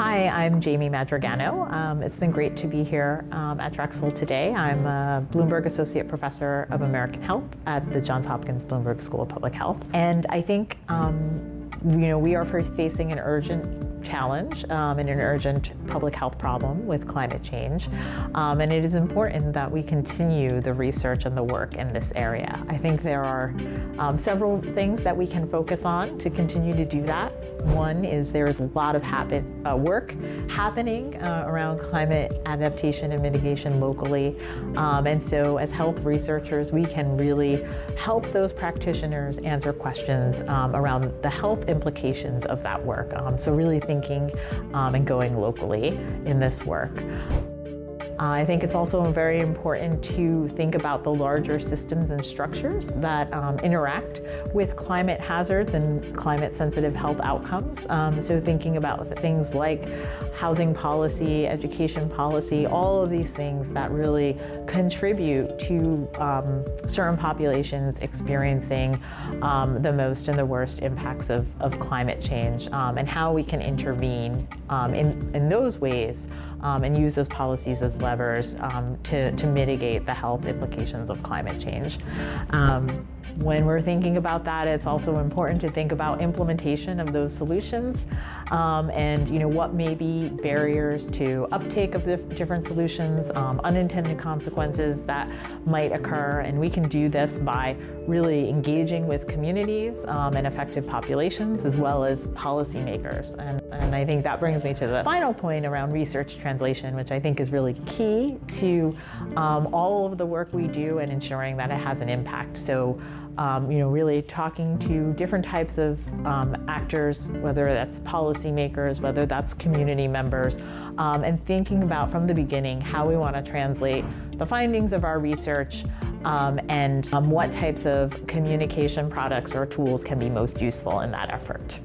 Hi, I'm Jaime Madrigano. It's been great to be here at Drexel today. I'm a Bloomberg Associate Professor of American Health at the Johns Hopkins Bloomberg School of Public Health. And I think we are facing an urgent challenge and an urgent public health problem with climate change. And it is important that we continue the research and the work in this area. I think there are several things that we can focus on to continue to do that. One is there's a lot of work happening around climate adaptation and mitigation locally. And so as health researchers, we can really help those practitioners answer questions around the health implications of that work. So really thinking and going locally in this work. I think it's also very important to think about the larger systems and structures that interact with climate hazards and climate-sensitive health outcomes. So thinking about things like housing policy, education policy, all of these things that really contribute to certain populations experiencing the most and the worst impacts of climate change, and how we can intervene in those ways and use those policies as levers to mitigate the health implications of climate change. When we're thinking about that, it's also important to think about implementation of those solutions and what may be barriers to uptake of the different solutions, unintended consequences that might occur. And we can do this by really engaging with communities and affected populations as well as policymakers. And I think that brings me to the final point around research translation, which I think is really key to all of the work we do and ensuring that it has an impact. So really talking to different types of actors, whether that's policymakers, whether that's community members, and thinking about from the beginning how we want to translate the findings of our research and what types of communication products or tools can be most useful in that effort.